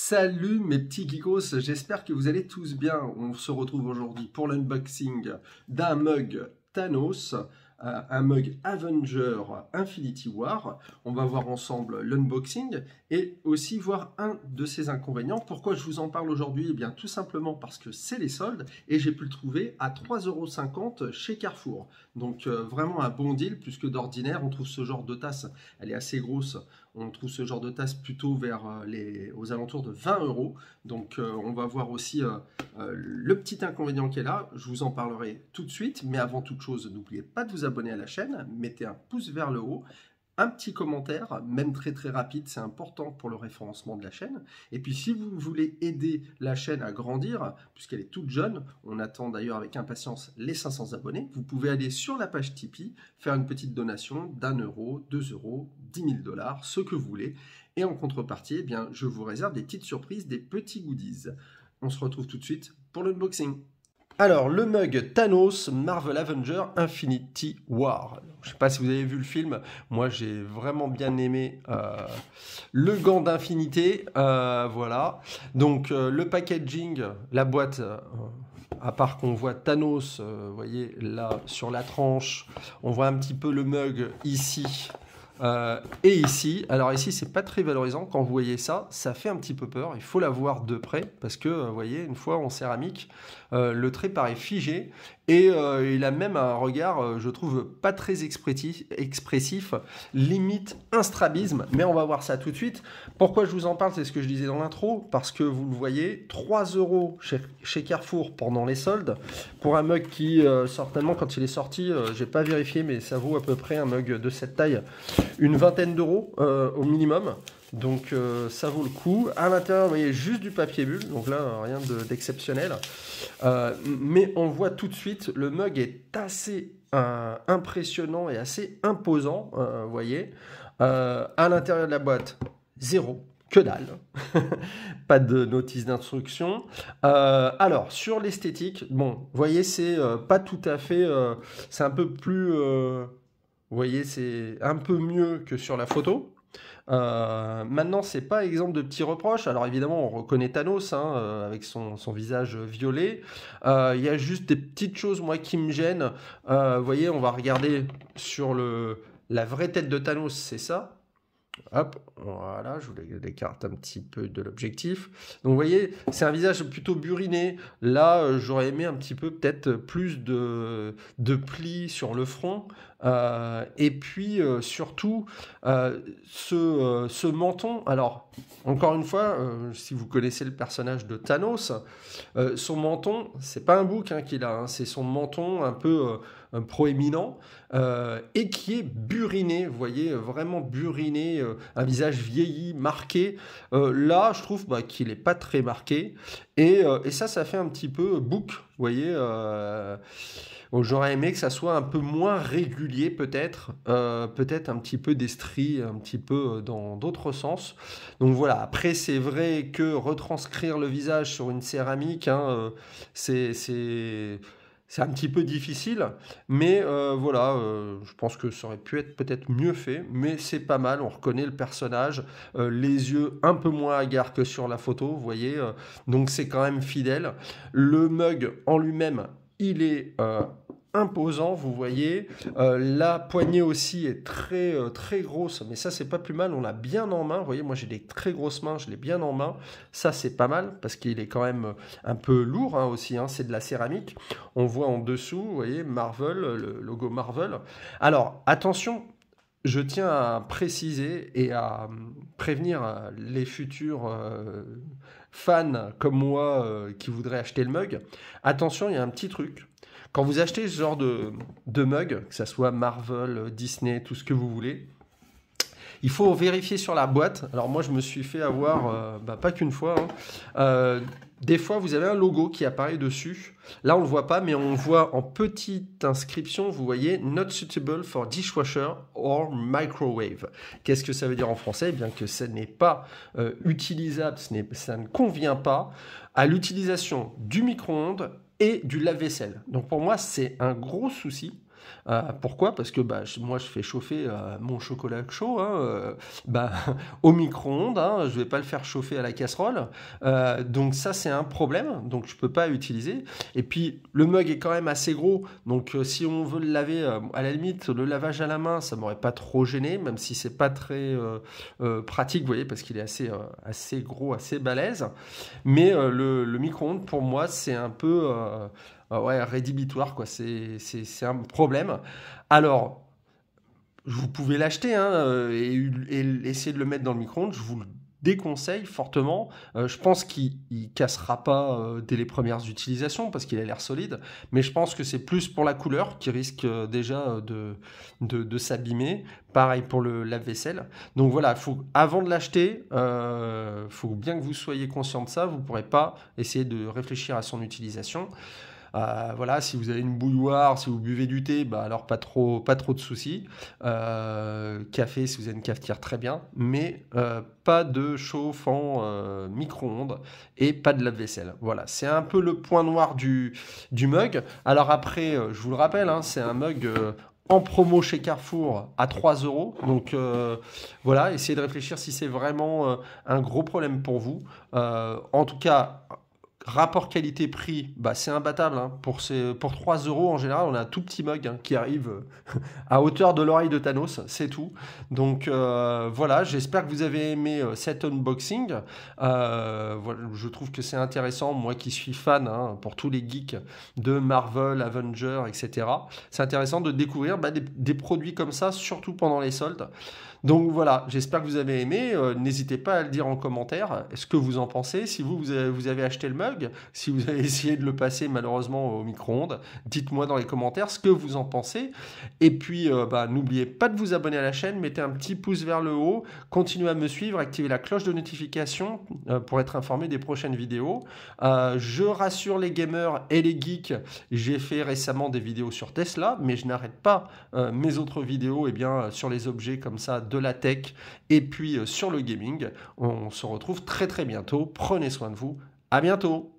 Salut mes petits geekos, j'espère que vous allez tous bien. On se retrouve aujourd'hui pour l'unboxing d'un mug Thanos, un mug Avenger Infinity War. On va voir ensemble l'unboxing et aussi voir un de ses inconvénients. Pourquoi je vous en parle aujourd'hui? Eh bien tout simplement parce que c'est les soldes et j'ai pu le trouver à 3,50 € chez Carrefour. Donc vraiment un bon deal puisque d'ordinaire on trouve ce genre de tasse, elle est assez grosse. On trouve ce genre de tasse plutôt aux alentours de 20 €. Donc on va voir aussi le petit inconvénient qu'elle a. Je vous en parlerai tout de suite. Mais avant toute chose, n'oubliez pas de vous abonner à la chaîne. Mettez un pouce vers le haut. Un petit commentaire, même très rapide, c'est important pour le référencement de la chaîne. Et puis si vous voulez aider la chaîne à grandir, puisqu'elle est toute jeune, on attend d'ailleurs avec impatience les 500 abonnés, vous pouvez aller sur la page Tipeee, faire une petite donation d'1 €, 2 €, 10 000 $, ce que vous voulez. Et en contrepartie, eh bien, je vous réserve des petites surprises, des petits goodies. On se retrouve tout de suite pour l'unboxing. Alors, le mug Thanos Marvel Avenger Infinity War. Je ne sais pas si vous avez vu le film, moi j'ai vraiment bien aimé le gant d'infinité, voilà. Donc le packaging, la boîte, à part qu'on voit Thanos, vous voyez là sur la tranche, on voit un petit peu le mug ici. Et ici, alors ici c'est pas très valorisant, quand vous voyez ça, ça fait un petit peu peur, il faut la voir de près, parce que vous voyez, une fois en céramique, le trait paraît figé, et il a même un regard, je trouve, pas très expressif, limite un strabisme, mais on va voir ça tout de suite. Pourquoi je vous en parle, c'est ce que je disais dans l'intro, parce que vous le voyez, 3 € chez Carrefour pendant les soldes, pour un mug qui, certainement quand il est sorti, j'ai pas vérifié, mais ça vaut à peu près un mug de cette taille, une vingtaine d'euros au minimum. Donc ça vaut le coup. À l'intérieur, vous voyez juste du papier bulle, donc là rien d'exceptionnel. Mais on voit tout de suite, le mug est assez impressionnant et assez imposant, vous voyez. À l'intérieur de la boîte, zéro. Que dalle, pas de notice d'instruction. Alors, sur l'esthétique, bon, vous voyez, c'est pas tout à fait, c'est un peu plus, vous voyez, c'est un peu mieux que sur la photo. Maintenant, c'est pas exemple de petits reproches. Alors évidemment, on reconnaît Thanos avec son visage violet. Il y a juste des petites choses, moi, qui me gênent. Vous voyez, on va regarder sur la vraie tête de Thanos, c'est ça. Hop, voilà, je vous l'écarte un petit peu de l'objectif. Donc vous voyez, c'est un visage plutôt buriné. Là, j'aurais aimé un petit peu peut-être plus de plis sur le front. Et puis surtout, ce menton. Alors, encore une fois, si vous connaissez le personnage de Thanos, son menton, c'est pas un bouc qu'il a, c'est son menton un peu proéminent et qui est buriné, vous voyez, vraiment buriné, un visage vieilli, marqué. Là, je trouve qu'il n'est pas très marqué et ça fait un petit peu bouc, vous voyez. J'aurais aimé que ça soit un peu moins régulier peut-être un petit peu des stries, un petit peu dans d'autres sens. Donc voilà, après c'est vrai que retranscrire le visage sur une céramique, c'est un petit peu difficile, mais voilà, je pense que ça aurait pu être peut-être mieux fait, mais c'est pas mal, on reconnaît le personnage, les yeux un peu moins hagards que sur la photo, vous voyez, donc c'est quand même fidèle. Le mug en lui-même, il est imposant, vous voyez, la poignée aussi est très grosse, mais ça c'est pas plus mal, on l'a bien en main, vous voyez, moi j'ai des très grosses mains, je l'ai bien en main, ça c'est pas mal, parce qu'il est quand même un peu lourd aussi, c'est de la céramique, on voit en dessous, vous voyez, Marvel, le logo Marvel. Alors, attention, je tiens à préciser et à prévenir les futurs fans comme moi qui voudraient acheter le mug, attention, il y a un petit truc. Quand vous achetez ce genre de mug, que ce soit Marvel, Disney, tout ce que vous voulez, il faut vérifier sur la boîte. Alors moi, je me suis fait avoir, pas qu'une fois. Des fois, vous avez un logo qui apparaît dessus. Là, on ne le voit pas, mais on voit en petite inscription, vous voyez, « Not suitable for dishwasher or microwave ». Qu'est-ce que ça veut dire en français? Eh bien que ça n'est pas utilisable, ça ne convient pas à l'utilisation du micro-ondes et du lave-vaisselle. Donc pour moi, c'est un gros souci. Pourquoi? Parce que moi je fais chauffer mon chocolat chaud hein, au micro-ondes, hein, je vais pas le faire chauffer à la casserole. Donc ça c'est un problème, donc je peux pas utiliser. Et puis le mug est quand même assez gros, donc si on veut le laver, à la limite le lavage à la main ça m'aurait pas trop gêné, même si c'est pas très pratique, vous voyez, parce qu'il est assez gros, assez balèze. Mais le micro-ondes pour moi c'est un peu ouais, rédhibitoire, quoi. C'est un problème. Alors, vous pouvez l'acheter hein, et essayer de le mettre dans le micro-ondes. Je vous le déconseille fortement. Je pense qu'il ne cassera pas dès les premières utilisations parce qu'il a l'air solide. Mais je pense que c'est plus pour la couleur qui risque déjà de s'abîmer. Pareil pour le lave-vaisselle. Donc voilà, avant de l'acheter, il faut bien que vous soyez conscient de ça. Vous ne pourrez pas essayer de réfléchir à son utilisation. Voilà, si vous avez une bouilloire, si vous buvez du thé, alors pas trop de soucis. Café, si vous avez une cafetière, très bien. Mais pas de chauffe-eau micro-ondes et pas de lave-vaisselle. Voilà, c'est un peu le point noir du mug. Alors après, je vous le rappelle, hein, c'est un mug en promo chez Carrefour à 3 €. Donc voilà, essayez de réfléchir si c'est vraiment un gros problème pour vous. En tout cas, rapport qualité-prix, c'est imbattable. Hein. Pour 3 € en général, on a un tout petit mug hein, qui arrive à hauteur de l'oreille de Thanos, c'est tout. Donc voilà, j'espère que vous avez aimé cet unboxing. Voilà, je trouve que c'est intéressant, moi qui suis fan hein, pour tous les geeks de Marvel, Avengers, etc. C'est intéressant de découvrir des produits comme ça, surtout pendant les soldes. Donc voilà, j'espère que vous avez aimé. N'hésitez pas à le dire en commentaire ce que vous en pensez. Si vous avez acheté le mug, si vous avez essayé de le passer malheureusement au micro-ondes, dites-moi dans les commentaires ce que vous en pensez. Et puis, n'oubliez pas de vous abonner à la chaîne, mettez un petit pouce vers le haut, continuez à me suivre, activez la cloche de notification pour être informé des prochaines vidéos. Je rassure les gamers et les geeks, j'ai fait récemment des vidéos sur Tesla, mais je n'arrête pas mes autres vidéos sur les objets comme ça, de la tech et puis sur le gaming. On se retrouve très très bientôt. Prenez soin de vous. À bientôt.